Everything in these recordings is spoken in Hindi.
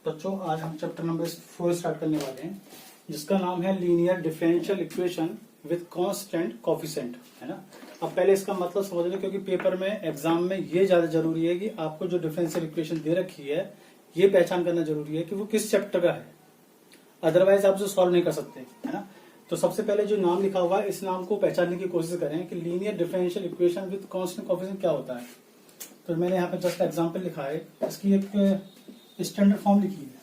बच्चों आज हम चैप्टर नंबर 4 स्टार्ट करने वाले हैं, जिसका नाम है linear differential equation with constant coefficient, है ना। अब पहले इसका मतलब समझ लो, क्योंकि पेपर में एग्जाम में ये ज्यादा जरूरी है कि आपको जो डिफरेंशियल इक्वेशन दे रखी है ये पहचान करना जरूरी है कि वो किस चैप्टर का है, अदरवाइज आप जो सॉल्व नहीं कर सकते, है ना। तो सबसे पहले जो नाम लिखा हुआ है इस नाम को पहचानने की कोशिश करें कि linear differential equation with constant coefficient क्या होता है। तो मैंने यहाँ पे जस्ट एग्जांपल लिखा है, इसकी एक स्टैंडर्ड फॉर्म लिखी है,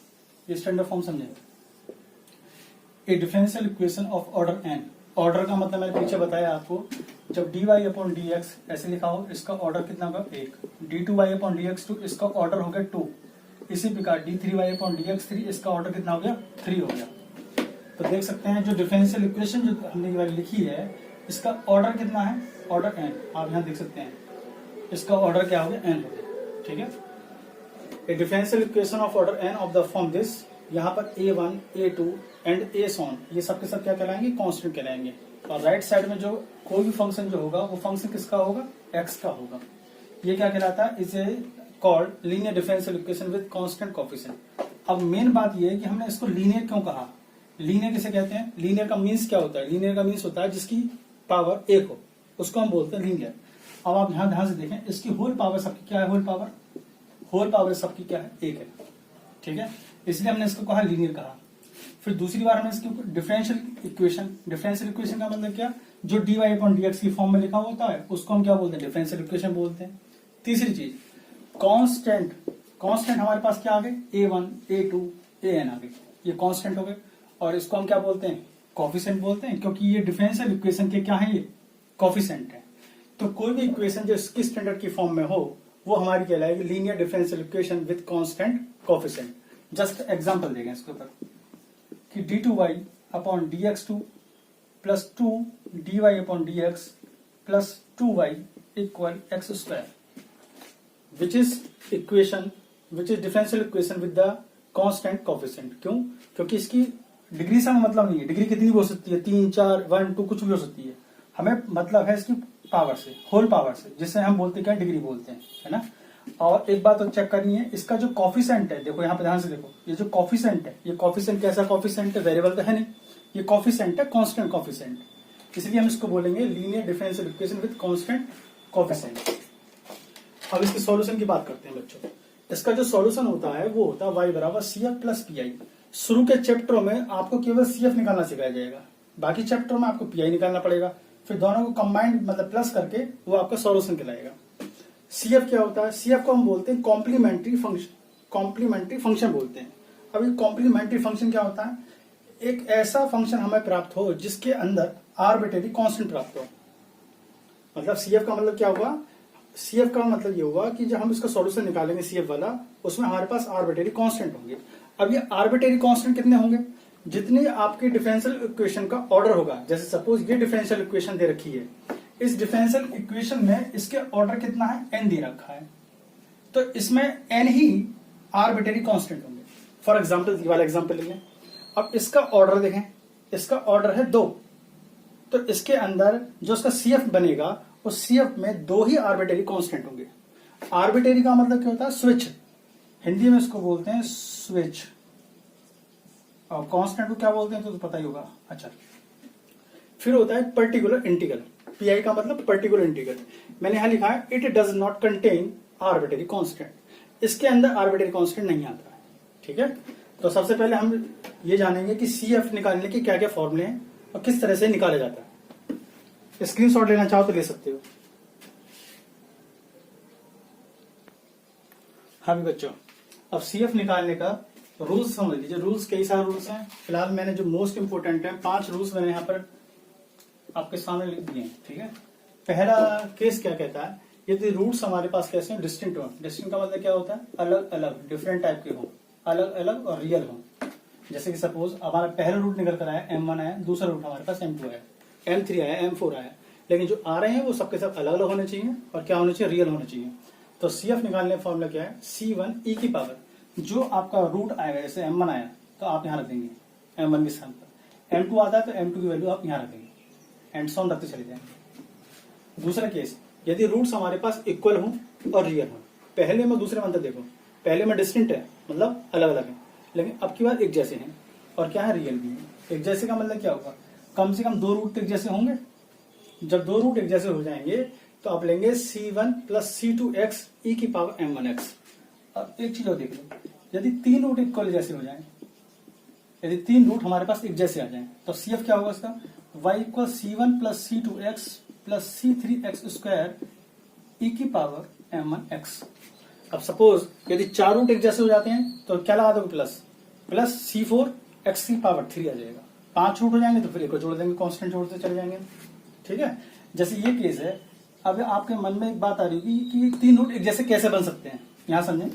ये स्टैंडर्ड फॉर्म समझे। A differential equation of order N, order का मतलब मैंने पीछे बताया आपको, जब dy अपॉन डी एक्स ऐसे लिखा हो इसका ऑर्डर कितना होगा 1, d2y अपॉन डी एक्स 2 इसका ऑर्डर हो गया 2, इसी प्रकार d3y अपॉन डी एक्स 3 इसका ऑर्डर कितना हो गया 3 हो गया। तो देख सकते हैं जो डिफरेंशियल इक्वेशन जो हमने ये वाली लिखी है इसका ऑर्डर कितना है, ऑर्डर n, आप यहाँ देख सकते हैं इसका ऑर्डर क्या हो गया n हो गया, ठीक है। A differential equation of order n of the form this, यहाँ पर a1, a2 and a so on, ये सब के सब क्या कहलाएंगे, कांस्टेंट कहलाएंगे। और राइट साइड में जो कोई भी फंक्शन जो होगा वो फंक्शन किसका होगा, x का होगा। ये क्या कहलाता है, इसे called linear differential equation with constant coefficient. अब मेन बात ये है कि हमने इसको लीनियर क्यों कहा, लीनियर किसे कहते हैं, लीनियर का मीन्स क्या होता है, लीनियर का मीन्स होता है जिसकी पावर एक हो, उसको हम बोलते हैं लीनियर। अब आप ध्यान से देखें, इसकी होल पावर सबकी क्या है, होल पावर सबकी क्या है, एक है, ठीक है, इसलिए हमने इसको कहा लीनियर कहा। फिर दूसरी बार हमने इसके ऊपर डिफरेंशियल इक्वेशन का मतलब क्या, जो dy अपॉन dx की फॉर्म में लिखा होता है उसको हम क्या बोलते हैं, डिफरेंशियल इक्वेशन बोलते हैं। तीसरी चीज कांस्टेंट हमारे पास क्या आ गए, a1, a2, an आ गए, ये कांस्टेंट हो गए, और इसको हम क्या बोलते हैं, कोफिशिएंट बोलते हैं, क्योंकि ये डिफरेंशियल इक्वेशन के क्या है, ये कोफिशिएंट है। तो कोई भी इक्वेशन जो इसकी स्टैंडर्ड की फॉर्म में हो वो हमारी कहलाएगी linear differential equation with constant coefficient. Just example देंगे इसके ऊपर कि d2y upon dx2 plus 2 dy upon dx plus 2y equal x square, which is differential equation with the constant coefficient. क्यों, क्योंकि इसकी डिग्री से मतलब नहीं है, डिग्री कितनी भी हो सकती है, 3, 4, 1, 2 कुछ भी हो सकती है, हमें मतलब है इसकी पावर से, होल पावर से, जिसे हम बोलते हैं क्या, डिग्री बोलते हैं, है ना। और एक बात तो चेक करनी है, इसका जो कोफिशिएंट है, देखो यहाँ पे ध्यान से देखो, ये जो कोफिशिएंट है, ये कोफिशिएंट कैसा कोफिशिएंट है, वेरिएबल तो है नहीं, ये कोफिशिएंट है कांस्टेंट कोफिशिएंट, इसलिए हम इसको बोलेंगे linear differential equation with constant coefficient. अब इसके सॉल्यूशन की बात करते हैं बच्चों। इसका जो सॉल्यूशन होता है वो होता है y बराबर CF प्लस PI। शुरू के चैप्टरों में आपको केवल CF निकालना सिखाया जाएगा, बाकी चैप्टरों में आपको PI निकालना पड़ेगा, फिर दोनों को कंबाइंड मतलब प्लस करके वो आपका सॉल्यूशन कहलाएगा। CF क्या होता है, CF को हम बोलते हैं कॉम्प्लीमेंट्री फंक्शन बोलते हैं। अब ये कॉम्प्लीमेंट्री फंक्शन क्या होता है, एक ऐसा फंक्शन हमें प्राप्त हो जिसके अंदर आर्बिट्रेरी कांस्टेंट प्राप्त हो। मतलब CF का मतलब क्या हुआ, CF का मतलब ये हुआ कि जब हम इसका सॉल्यूशन निकालेंगे CF वाला, उसमें हमारे पास आर्बिट्रेरी कांस्टेंट होंगे। अब ये आर्बिट्रेरी कांस्टेंट कितने होंगे, जितनी आपकी डिफरेंशियल इक्वेशन का ऑर्डर होगा। जैसे सपोज ये डिफरेंशियल इक्वेशन दे रखी है, इस डिफरेंशियल इक्वेशन में इसके ऑर्डर कितना है, n दे रखा है, तो इसमें n ही आर्बिट्रेरी कांस्टेंट होंगे। फॉर एग्जांपल ये वाला एग्जांपल लेंगे, अब इसका ऑर्डर देखें, इसका ऑर्डर है 2, तो इसके अंदर जो इसका CF बनेगा उस CF में 2 ही आर्बिट्रेरी कांस्टेंट होंगे। आर्बिट्रेरी का मतलब क्या होता है, स्विच, हिंदी में इसको बोलते हैं स्विच, और कांस्टेंट को क्या बोलते हैं तो पता ही होगा। अच्छा, फिर होता है पर्टिकुलर इंटीग्रल, PI का मतलब पर्टिकुलर इंटीग्रल। मैंने यहां लिखा है it does not contain arbitrary constant, इसके अंदर आर्बिट्रेरी कांस्टेंट नहीं आता है, ठीक है। तो सबसे पहले हम ये जानेंगे कि CF निकालने के क्या क्या फॉर्मूले हैं और किस तरह से निकाला जाता है। स्क्रीनशॉट लेना चाहो तो ले सकते हो। हाँ भी बच्चों, अब CF निकालने का रूल्स समझ लीजिए। रूल्स कई सारे रूल्स हैं, फिलहाल मैंने जो मोस्ट इंपोर्टेंट है 5 रूल्स मैंने यहाँ पर आपके सामने लिख दिए हैं, ठीक है। पहला केस क्या कहता है, यदि रूट्स हमारे पास कैसे हैं, डिस्टिंक्ट हो। डिस्टिंक्ट का मतलब क्या होता है, अलग अलग, डिफरेंट टाइप के हो, अलग अलग और रियल हो। जैसे कि सपोज हमारा पहला रूट निकल कर आया M1 आया, दूसरा रूट हमारे पास M2 आया, M3 आया, M4 आया, लेकिन जो आ रहे हैं वो सबके सब अलग अलग होने चाहिए और क्या होने चाहिए, रियल होने चाहिए। तो CF निकालने का फॉर्मूला क्या है, C1 e की पावर, जो आपका रूट आएगा, जैसे M1 आया तो आप यहाँ रख देंगे M1 के स्थान पर, M2 आता है तो M2 की वैल्यू आप यहाँ रख देंगे, एंड सॉन रखते चले जाएंगे। दूसरा केस, यदि रूट्स हमारे पास इक्वल हो और रियल हो। पहले में दूसरे में अंतर देखो, पहले में डिस्टिंक्ट है मतलब अलग अलग है, लेकिन अब की बात एक जैसे हैं और क्या है, रियल भी है। एक जैसे का मतलब क्या होगा, कम से कम 2 रूट एक जैसे होंगे। जब 2 रूट एक जैसे हो जाएंगे तो आप लेंगे c1 प्लस c2x e की पावर m1x। अब एक चीज और देख लो, यदि 3 रूट इक्वल जैसे हो जाए, यदि 3 रूट हमारे पास एक जैसे आ जाए तो CF क्या होगा इसका, y equal c1 plus c2x plus c3x square e की पावर m1x। अब सपोज यदि 4 रूट एक जैसे हो जाते हैं तो क्या लगा दोगे, प्लस प्लस c4x की पावर 3 आ जाएगा। 5 रूट हो जाएंगे तो फिर एक को जोड़ देंगे, कांस्टेंट जोड़ते चले जाएंगे। ठीक है, जैसे ये केस है। अब आपके मन में एक बात आ रही होगी कि 3 रूट एक जैसे कैसे बन सकते हैं, यहां समझें।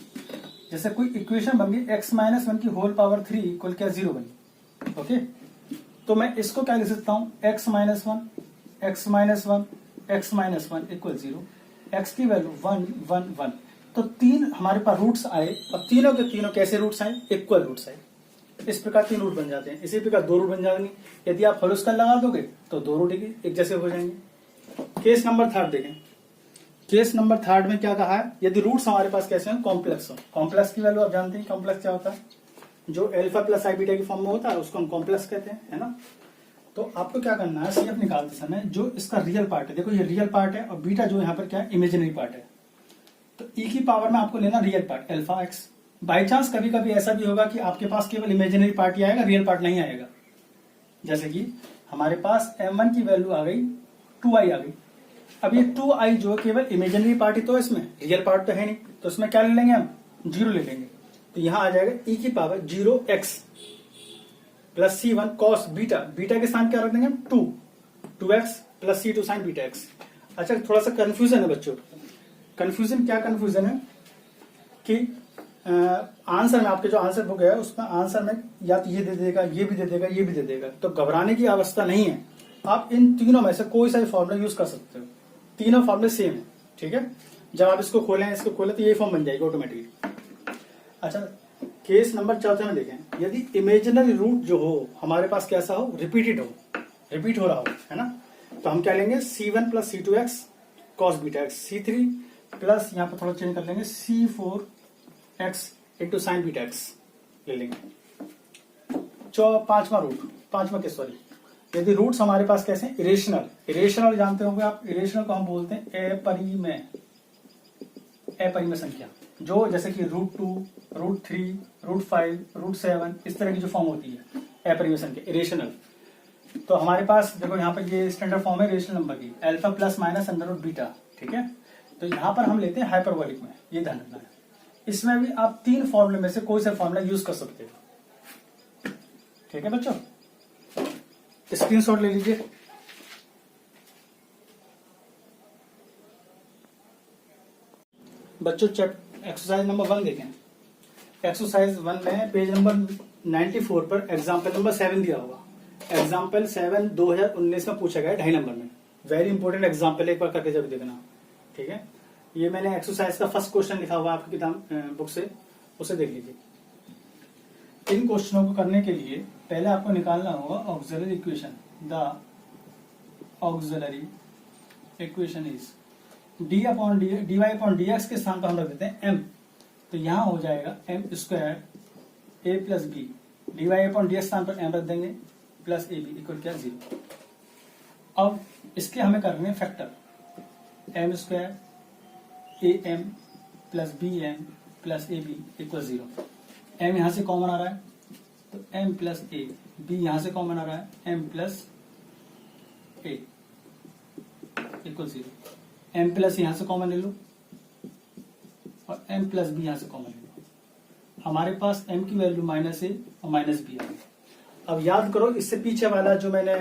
जैसे कोई इक्वेशन बन गई x-1 की होल पावर 3 इक्वल क्या 0 बनी। ओके, तो मैं इसको क्या लिख सकता हूं, x-1 इक्वल 0, x की वैल्यू 1 1 1। तो 3 हमारे पास रूट्स आए और तीनों के तीनों कैसे रूट्स आए, इक्वल रूट्स आए। इस प्रकार 3 रूट बन जाते हैं, इसी प्रकार 2 रूट बन जाएंगे। यदि आप फॉलोस्कल लगा दोगे तो 2 रूट एक जैसे हो जाएंगे। केस नंबर 3 देखें। केस नंबर 3 में क्या कहा है, यदि रूट्स हमारे पास कैसे हैं, कॉम्प्लेक्स हो। कॉम्प्लेक्स की वैल्यू आप जानते हैं, कॉम्प्लेक्स क्या होता है, जो अल्फा प्लस आई बीटा की फॉर्म में होता है उसको हम कॉम्प्लेक्स कहते हैं, है ना। तो आपको क्या करना है, CF निकालते समय जो इसका रियल पार्ट है, देखो ये रियल पार्ट है और बीटा जो यहाँ पर क्या है, इमेजिनरी पार्ट है। तो e की पावर में आपको लेना real part alpha x. By chance कभी कभी ऐसा भी होगा कि आपके पास केवल इमेजिनरी पार्ट ही आएगा, रियल पार्ट नहीं आएगा। जैसे कि हमारे पास m1 की वैल्यू आ गई 2i आ गई। अब ये 2i जो केवल इमेजिनरी पार्ट ही तो है, इसमें रियल पार्ट तो है नहीं, तो इसमें क्या ले लेंगे हम, 0 ले लेंगे। तो यहां आ जाएगा e की power 0x plus c1 cos beta, beta के स्थान क्या रख देंगे हम 2x plus c2 sign beta x। अच्छा, थोड़ा सा कंफ्यूजन है बच्चों। कंफ्यूजन क्या कंफ्यूजन है कि आंसर में, आपके जो आंसर बुक है उसमें आंसर में या तो ये दे देगा, ये भी दे देगा, ये भी दे देगा। तो घबराने की अवस्था नहीं है, आप इन तीनों में से कोई सा भी फॉर्मूला यूज कर सकते हो। तीनों फॉर्मूले सेम है, ठीक है। जब आप इसको खोलें तो यही फॉर्म बन जाएगी ऑटोमेटिकली। अच्छा, केस नंबर 4 में देखें, यदि इमेजिनरी रूट जो हो हमारे पास कैसा हो, रिपीटेड हो, रिपीट हो रहा हो, है ना। तो हम क्या लेंगे, c1 plus c2x cos beta x, c3 plus यहां पर थोड़ा चेंज कर लेंगे c4x into sine beta x ले लेंगे। पांचवा केस, सॉरी, यदि रूट्स हमारे पास कैसे हैं, इरेशनल जानते होंगे आप। इरेशनल को हम बोलते हैं अपरिमेय संख्या, जो जैसे कि √2, √3, √5, √7 इस तरह की जो फॉर्म होती है अपरिमेय संख्या, इरेशनल। तो हमारे पास देखो यहाँ पर ये स्टैंडर्ड फॉर्म है रेशनल नंबर की, alpha plus minus under root beta, ठीक है। तो यहाँ पर हम लेते हैं हाइपरबोलिक में, ये ध्यान रखना है। इसमें भी आप 3 फॉर्मूले में से कोई सा फॉर्मूला यूज कर सकते हो, ठीक है बच्चों। स्क्रीनशॉट ले लीजिए। बच्चों एक्सरसाइज नंबर 1 देखें। एक्सरसाइज 1 में पेज नंबर 94 पर एग्जाम्पल नंबर 7 दिया होगा। एग्जाम्पल 7 2019 में पूछा गया है 2.5 नंबर में। वेरी इंपॉर्टेंट एग्जाम्पल, एक बार करके जब देखना, ठीक है। ये मैंने एक्सरसाइज का फर्स्ट क्वेश्चन लिखा हुआ आपकी किताब बुक से, उसे देख लीजिए। इन क्वेश्चनों को करने के लिए पहले आपको निकालना होगा auxiliary equation. The auxiliary equation is dy upon dx के स्थान पर हम रख देते हैं m। तो यहां हो जाएगा m square a plus B, dy upon dx स्थान पर m रख देंगे प्लस ए बी इक्वल क्या 0। अब इसके हमें करने factor, m square A M plus B M plus A B equal 0। m यहां से कॉमन आ रहा है तो m प्लस ए, बी यहां से कॉमन आ रहा है m प्लस ए इक्वल 0। m प्लस यहां से कॉमन ले लो और m प्लस बी यहां से कॉमन ले लो। हमारे पास m की वैल्यू -a और -b आ गई। अब याद करो, इससे पीछे वाला जो मैंने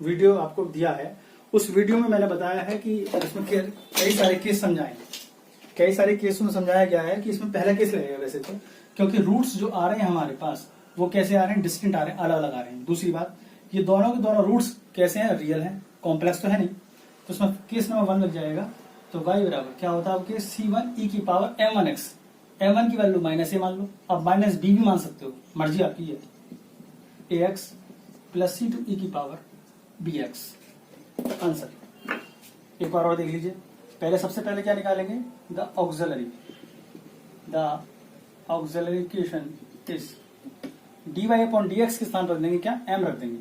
वीडियो आपको दिया है, उस वीडियो में मैंने बताया है कि इसमें कई सारे केस समझाए, कई सारे केस में समझाया गया है कि इसमें पहला केस लगेगा वैसे तो, क्योंकि रूट्स जो आ रहे हैं हमारे पास वो कैसे आ रहे हैं, डिस्टिंक्ट आ रहे हैं, अलग अलग आ रहे हैं। दूसरी बात, ये दोनों के दोनों रूट्स कैसे हैं, रियल हैं, कॉम्प्लेक्स तो है नहीं। तो उसमें केस नंबर 1 लग जाएगा। तो y बराबर क्या होता है आपके c1 e की पावर m1x, m1 की वैल्यू -a मान लो, अब -b भी मान सकते हो, मर्जी आपकी है, ax प्लस c2 e की पावर bx। आंसर एक बार और देख लीजिए। पहले सबसे पहले क्या निकालेंगे, the auxiliary equation is dy upon dx के स्थान पर रख देंगे क्या, m रख देंगे,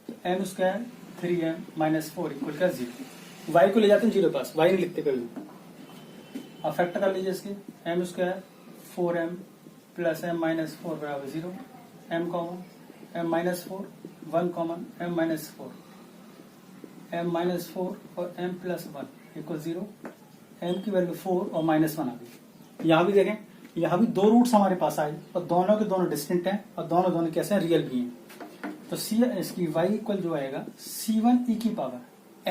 तो m square 3m minus 4 equal का 0। y को ले जाते हैं 0 पास, y नहीं लिखते कभी। अब फैक्टर कर लीजिए इसके, m square 4m plus m minus 4 बराबर 0, m common m minus 4 1 common m minus 4, m minus 4 और m प्लस 1 इक्वल 0, m की वैल्यू 4 और माइनस 1 आ गई। यहाँ भी देखें, यहाँ भी दो रूट्स हमारे पास आए और दोनों के दोनों डिस्टिंक्ट हैं और दोनों दोनों कैसे हैं, रियल भी हैं। तो सी इसकी y इक्वल जो आएगा c1 e की पावर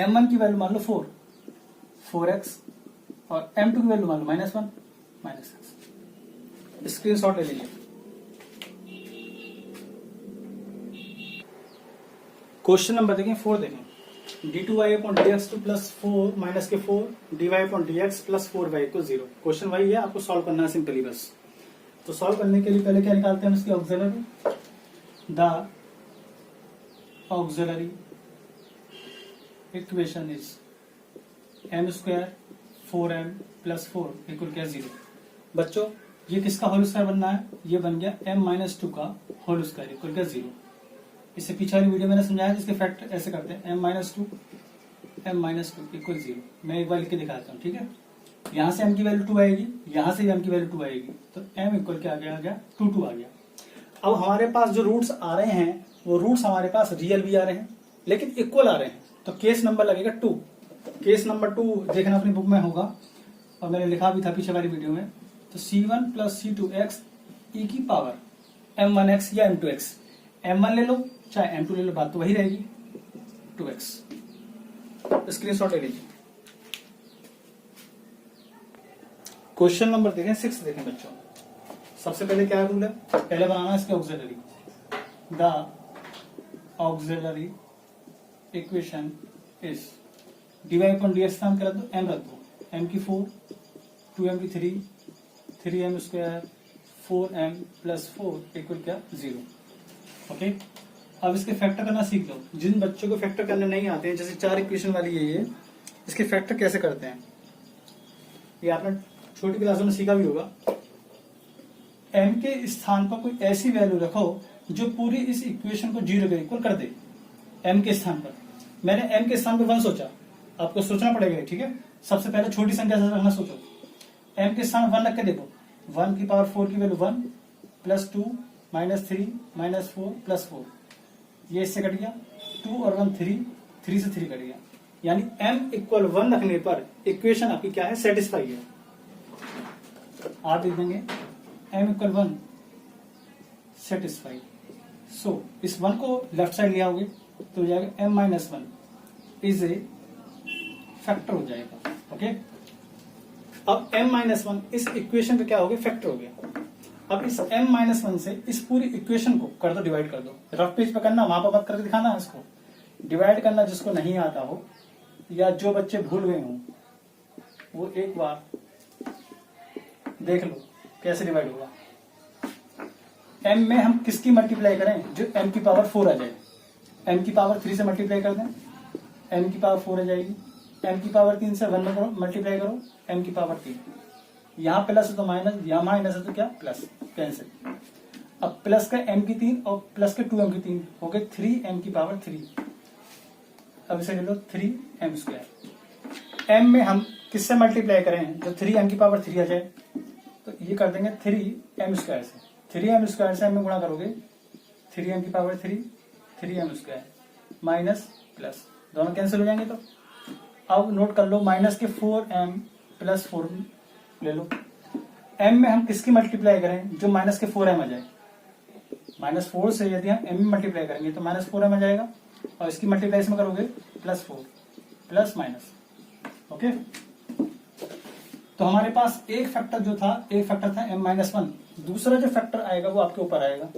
m1 की वैल्यू मान लो 4x और m2 की वैल्यू मान लो -1 -x। स्क्रीनशॉट ले लीजिए। क्वेश्चन नंबर देखें 4 देखें, d2y upon dx2 plus 4 minus के 4 dy upon dx plus 4y equal 0। Question वही है, आपको सॉल्व करना है सिंपली बस। तो सॉल्व करने के लिए पहले क्या निकालते हैं, इसकी auxiliary, the auxiliary equation is m square 4m plus 4 equal क्या 0। बच्चों ये किसका होल स्क्वायर बनना है, ये बन गया m माइनस 2 का होल स्क्वायर इक्वल क्या 0। इससे पीछे वाली वीडियो मैंने समझाया जिसके फैक्टर ऐसे करते हैं, m माइनस 2 इक्वल 0। मैं एक बार लिख के दिखाता हूँ, ठीक है। यहाँ से m की वैल्यू 2 आएगी, यहाँ से m की वैल्यू 2 आएगी, तो m इक्वल क्या आ गया 2 आ गया। अब हमारे पास जो रूट्स आ रहे हैं वो रूट्स हमारे पास रियल भी आ रहे हैं लेकिन इक्वल आ रहे हैं, तो केस नंबर लगेगा 2। केस नंबर 2 देखना अपनी बुक में होगा और मैंने लिखा भी था पीछे वाली वीडियो में। तो c1 प्लस c2x e की पावर m1x या m2x, m1 ले लो चाहे m2 ले लो, बात तो वही रहेगी 2x। स्क्रीनशॉट ले लीजिए। क्वेश्चन नंबर देखें 6 देखें बच्चों। सबसे पहले क्या रूल है, पहले बनाना है इसके auxiliary, the auxiliary equation is dy upon dx स्थान कर दो, m रख दो, m की 4 2m की 3m square 4m plus 4 equal क्या 0। ओके, अब इसके फैक्टर करना सीख लो। जिन बच्चों को फैक्टर करने नहीं आते हैं, जैसे 4 इक्वेशन वाली है ये, इसके फैक्टर कैसे करते हैं ये आपने छोटी क्लासों में सीखा भी होगा। m के स्थान पर कोई ऐसी वैल्यू रखो जो पूरी इस इक्वेशन को 0 के इक्वल कर दे। m के स्थान पर मैंने m के स्थान पर 1 सोचा, आपको सोचना पड़ेगा, ठीक है। सबसे पहले छोटी संख्या से रखना सोचो, m के स्थान 1 रख के देखो, 1 की पावर 4 की value 1 plus 2 minus 3 minus 4 plus 4, ये इससे कट गया 2 और 1 3 से 3 कट गया, यानी m इक्वल 1 रखने पर इक्वेशन आपकी क्या है, सेटिस्फाई है। आप लिख देंगे m इक्वल 1 सेटिस्फाई। सो इस 1 को लेफ्ट साइड ले आओगे तो हो जाएगा m minus 1 is a factor हो जाएगा। ओके, अब m माइनस 1 इस इक्वेशन का क्या हो गया, फैक्टर हो गया। अब इस m माइनस 1 से इस पूरी इक्वेशन को कर दो, डिवाइड कर दो। रफ पेज पे करना, वहां पर मत करके दिखाना है इसको, डिवाइड करना जिसको नहीं आता हो या जो बच्चे भूल गए हों वो एक बार देख लो कैसे डिवाइड होगा। m में हम किसकी मल्टीप्लाई करें, जो m की पावर 4 आ जाए। m की पावर 3 से मल्टीप्लाई कर दें, m की पावर 4 आ जाएगी। m की पावर 3 से 1 में मल्टीप्लाई करो, m की पावर 3। यहाँ प्लस है तो माइनस, यहाँ माइनस है तो क्या प्लस, कैंसिल। अब प्लस का m की 3 और प्लस के 2m की 3 हो गए 3m की पावर 3। अब इसे ले लो 3m स्क्वायर। m में हम किससे मल्टीप्लाई करें, जो 3m की पावर 3 आ जाए, तो ये कर देंगे 3m स्क्वायर से। 3m स्क्वायर से m में गुणा करोगे 3m की power 3m square minus plus, दोनों कैंसिल हो जाएंगे। तो अब नोट कर लो, माइनस के 4m प्लस 4 ले लो। m में हम किसकी मल्टीप्लाई करें, जो माइनस के 4m आ जाए। माइनस 4 से यदि हम m में मल्टीप्लाई करेंगे तो माइनस 4m आ जाएगा, और इसकी मल्टीप्लाई इसमें करोगे प्लस 4 प्लस माइनस। ओके, तो हमारे पास एक फैक्टर जो था, एक फैक्टर था m माइनस 1, दूसरा जो फैक्टर आएगा वो आपके ऊपर आएगा,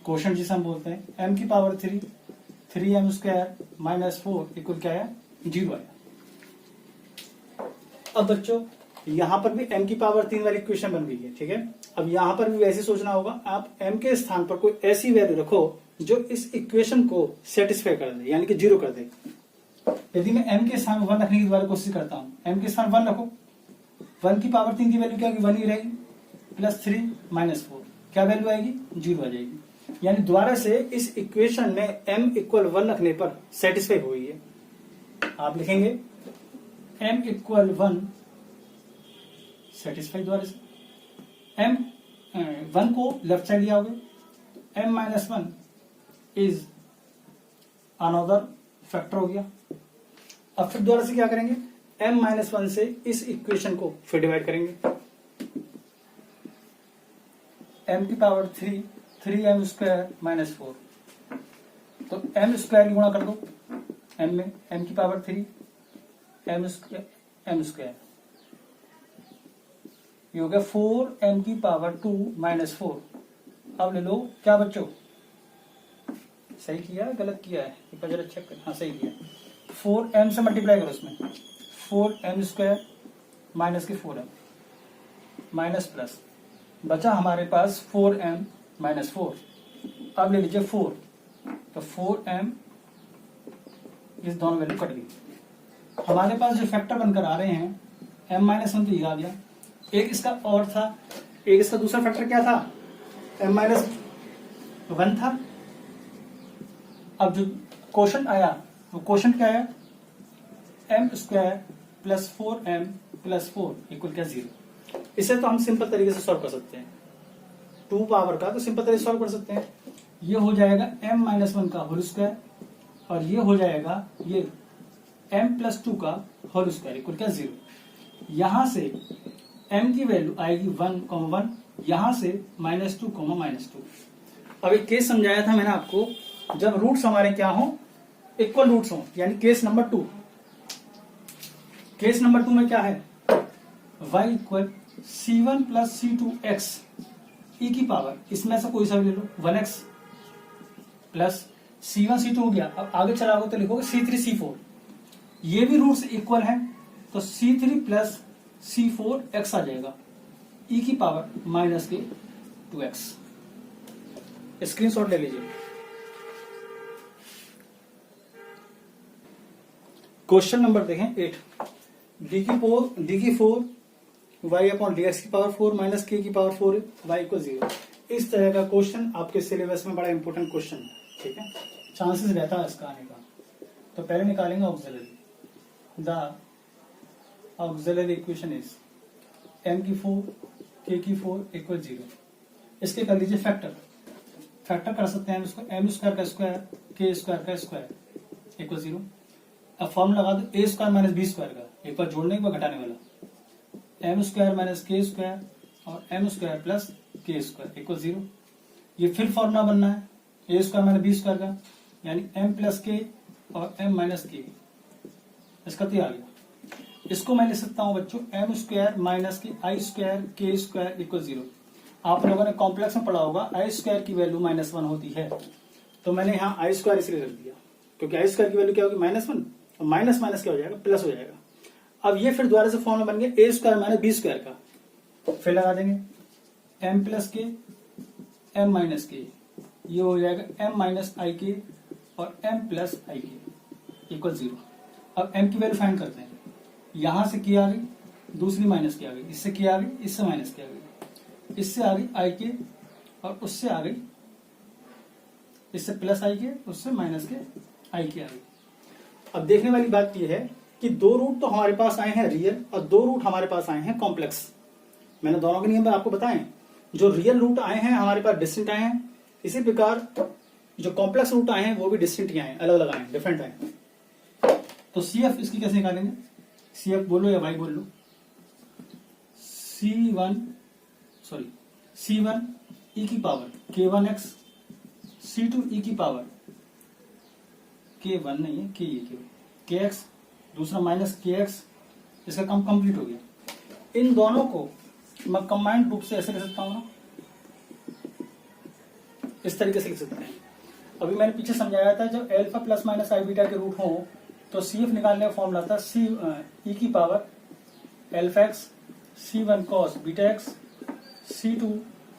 क्वेश्चन जिसे हम बोलते हैं m की power 3m square minus 4 equal क्या है 0 आया। अब बच्चों यहां पर भी m की पावर 3 वाली इक्वेशन बन गई है, ठीक है। अब यहां पर भी वैसे सोचना होगा, आप m के स्थान पर कोई ऐसी वैल्यू रखो जो इस इक्वेशन को सेटिस्फाई कर दे, यानी कि 0 कर दे। यदि मैं m के स्थान 1 रखने की दोबारा कोशिश करता हूं, m के स्थान 1 रखो, 1 की पावर 3 की वैल्यू क्या होगी, 1 ही रहेगी, प्लस 3 माइनस 4, क्या वैल्यू आएगी, 0 आ जाएगी। यानी दोबारा से इस इक्वेशन में m इक्वल 1 रखने पर सेटिस्फाई हुई है। आप लिखेंगे m इक्वल 1 सेटिस्फाई, दोबारा से m 1 को लेफ्ट साइड लिया होगा, m minus 1 is another factor हो गया। अब फिर दोबारा से क्या करेंगे, m माइनस 1 से इस इक्वेशन को फिर डिवाइड करेंगे, m की पावर 3m स्क्वायर माइनस 4, तो m स्क्वायर की गुणा कर दो m में, m की पावर 3 m स्क्वायर, ये हो गया 4m की पावर 2 माइनस 4। अब ले लो क्या बच्चों, सही किया गलत किया है, एक बार जरा चेक कर, हाँ सही किया, 4m से मल्टीप्लाई करो इसमें, 4m स्क्वायर माइनस के 4m माइनस प्लस बचा हमारे पास 4m माइनस 4। अब ले लीजिए 4, तो 4m, इस दोनों वैल्यू कट गई। हमारे पास जो फैक्टर बनकर आ रहे हैं m माइनस 1 तो ये आ गया, एक इसका और था, एक इसका दूसरा फैक्टर क्या था, m माइनस 1 था। अब जो क्वेश्चन आया वो क्वेश्चन क्या है, m square plus 4m plus 4 equal क्या 0। इसे तो हम सिंपल तरीके से सॉल्व कर सकते हैं, 2 पावर का तो सिंपल तरीके से सॉल्व कर सकते हैं। ये हो जाएगा m माइनस 1 का होल स्क्वायर, और ये हो जाएगा ये m प्लस 2 का होल स्क्वायर इक्वल क्या 0। यहां से m की वैल्यू आएगी 1,1, यहां से -2, -2। अब एक केस समझाया था मैंने आपको, जब रूट्स हमारे क्या हो, इक्वल रूट्स हो, यानी केस नंबर 2। केस नंबर 2 में क्या है, y equal c1 plus c2x e की पावर, इसमें से कोई सा भी ले लो, 1x प्लस c1 c2 हो गया। अब आगे चलाओगे तो लिखोगे c3 c4, ये भी रूट्स इक्वल हैं, तो c3 प्लस c4x आ जाएगा e की पावर माइनस के 2x। स्क्रीनशॉट ले लीजिए। क्वेश्चन नंबर देखें 8, डी की 4 y अपॉन डी एक्स की पावर 4 माइनस के की पावर 4 y इक्वल 0। इस तरह का क्वेश्चन आपके सिलेबस में बड़ा इंपॉर्टेंट क्वेश्चन है, ठीक है, चांसेस रहता है इसका आने का। तो पहले निकालेंगे auxiliary, the auxiliary equation is m की 4 k की 4 इक्वल 0। इसके कर लीजिए फैक्टर कर सकते हैं इसको, m स्क्वायर का स्क्वायर k स्क्वायर का स्क्वायर इक्वल 0। अब फॉर्मूला लगा दो a square minus b square का, एक बार जोड़ने एक बार घटाने वाला, m square minus k square और m square plus k square equal 0। ये फिर फॉर्मूला बनना है a square minus b square का, यानी m प्लस k और m माइनस k, इसका तो आ गया। इसको मैं लिख सकता हूं बच्चों m स्क्वायर माइनस के i square k square equal 0। आप लोगों ने कॉम्प्लेक्स में पढ़ा होगा i स्क्वायर की वैल्यू -1 होती है, तो मैंने यहाँ i स्क्वायर इसलिए रख दिया क्योंकि i स्क्वायर की वैल्यू क्या होगी -1, और माइनस माइनस क्या हो जाएगा, प्लस हो जाएगा। अब ये फिर दोबारा से फॉर्मूला बन गया a square minus b square का, फिर लगा देंगे m प्लस के m माइनस के, ये हो जाएगा m माइनस आई के और m प्लस आई के इक्वल 0। अब m की वैल्यू फाइंड करते हैं, यहां से की आ गई, दूसरी माइनस की आ गई, इससे की आ गई, इससे माइनस की आ गई, इससे आ गई आई के और उससे आ गई, इससे प्लस आई के, उससे माइनस के आई के आ गई। अब देखने वाली बात यह है कि 2 रूट तो हमारे पास आए हैं रियल और 2 रूट हमारे पास आए हैं कॉम्प्लेक्स। मैंने दोनों के नियम आपको बताएं, जो रियल रूट आए हैं हमारे पास डिस्टिंक्ट आए हैं, इसी प्रकार जो कॉम्प्लेक्स रूट आए हैं वो भी डिस्टिंक्ट आए हैं, अलग अलग आए हैं, डिफरेंट आए हैं। तो CF इसकी कैसे निकालेंगे, CF बोलो या y बोल लो, C1 e की पावर k1x, C2 e की पावर k1 नहीं है kx, दूसरा माइनस kx, इसका काम कंप्लीट हो गया। इन दोनों को मैं कंबाइंड रूप से ऐसे लिख सकता हूं ना, इस तरीके से लिख सकते हैं। अभी मैंने पीछे समझाया था जब अल्फा प्लस माइनस आई बीटा के रूट हो तो CF निकालने का फॉर्मूला था e की power alpha x, C1 cos beta x, C2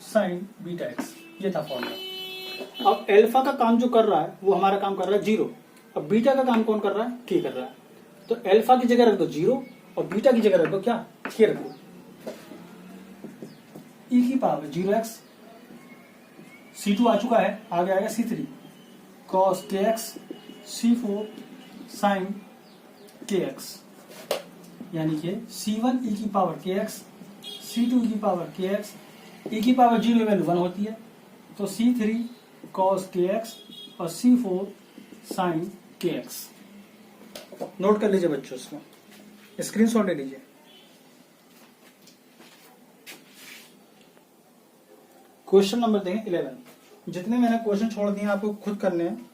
sign beta x, ये था फॉर्मूला। अब अल्फा का काम जो कर रहा है वो हमारा काम कर रहा है 0, अब बीटा का काम कौन कर रहा है, k कर रहा है। तो अल्फा की जगह रख दो 0 और बीटा की जगह रख दो क्या, k रख दो। e की पावर 0x C2 आ चुका है, आगे आएगा C3 cos kx, C4 sin kx, यानी कि C1 e की पावर kx, C2 e की पावर kx, e की पावर 0 वैल्यू 1 होती है, तो C3 cos kx और C4 sin kx। नोट कर लीजिए बच्चों, इसको स्क्रीनशॉट ले लीजिए। क्वेश्चन नंबर देंगे 11। जितने मैंने क्वेश्चन छोड़ दिए आपको खुद करने हैं,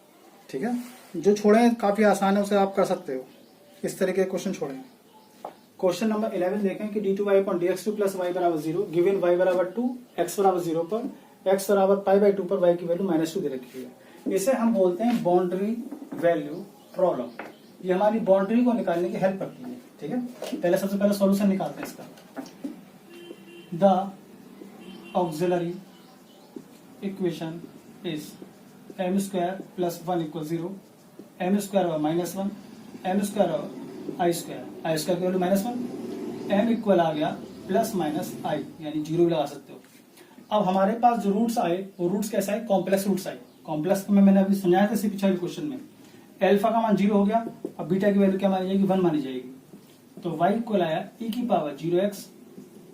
ठीक है। जो छोड़े हैं काफी आसान है, उसे आप कर सकते हो। इस तरह के क्वेश्चन छोड़े। क्वेश्चन नंबर 11 देखें कि d2y/dx2 प्लस y बराबर 0 गिवन y बराबर 2 x बराबर 0 पर x बराबर π/2 पर y की वैल्यू -2 दे रखी है। इसे हम बोलते हैं बाउंड्री वैल्यू प्रॉब्लम। ये हमारी बाउंड्री को निकालने की हेल्प करती है, ठीक है। पहले सबसे पहले सॉल्यूशन निकालते हैं इसका। The auxiliary equation is m square plus 1 equal 0, m square और -1, m स्क्वायर और i स्क्वायर की वैल्यू -1, m इक्वल आ गया प्लस माइनस i, यानी 0 भी लगा सकते हो। अब हमारे पास जो रूट्स आए वो रूट्स कैसे आए, कॉम्प्लेक्स रूट्स आए। कॉम्प्लेक्स में मैंने अभी समझाया था इसी पिछले क्वेश्चन में। एल्फा का मान 0 हो गया, अब बीटा की वैल्यू क्या मानी जाएगी, 1 मानी जाएगी। तो y इक्वल आया e की power 0x,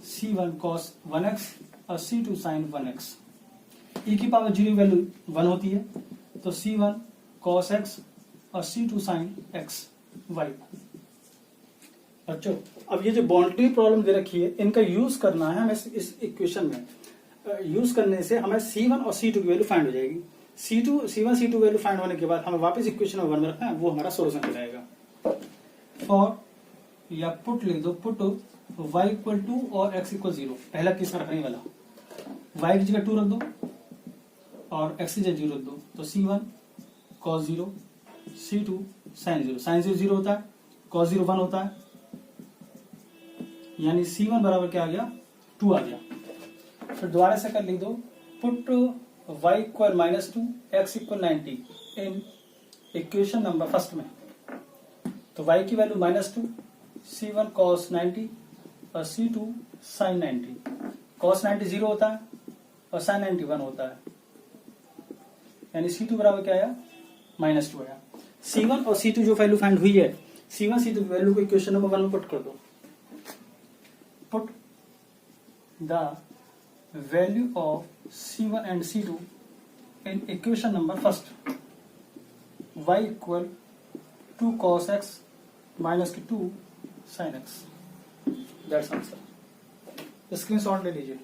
c1 cos 1x और c2 sin 1x। e की पावर 0 वैल्यू 1 होती है, तो c1 cos x और c2 sin x y। बच्चों अब ये जो बाउंड्री प्रॉब्लम दे रखी है, इनका यूज करना है हमें इस इक्वेशन में। यूज करने से हमें c1 और c2 की वैल्यू फाइंड हो जाएगी। c1 c2 वैल्यू फाइंड होने के बाद हमें वापस इक्वेशन में 1 में रखना है, वो हमारा सोल्यूशन हो जाएगा। फॉर या पुट लिख दो, पुट y इक्वल 2 और x इक्वल 0। पहला केस में रखने वाला, y की जगह 2 रख दो और x की जगह 0 रख दो, तो c1 cos 0, c2 sin 0। sin 0 0 होता है, cos 0 1 होता है, यानी c1 बराबर क्या आ गया, 2 आ गया। फिर दोबारा से कर लिख दो, put y equal -2, x equal 90 in equation number first में। तो y की वैल्यू -2, c1 cos 90 और c2 sin 90। cos 90 0 होता है और sin 90 1 होता है, यानी c2 बराबर क्या आया, -2 आया। c1 और c2 जो वैल्यू फाइंड हुई है, c1 c2 की वैल्यू को इक्वेशन नंबर 1 में पुट कर दो। Put the value of c1 and c2 in equation number first. y equal 2 cos x minus 2 sin x। That's answer. Screenshot ले लीजिए।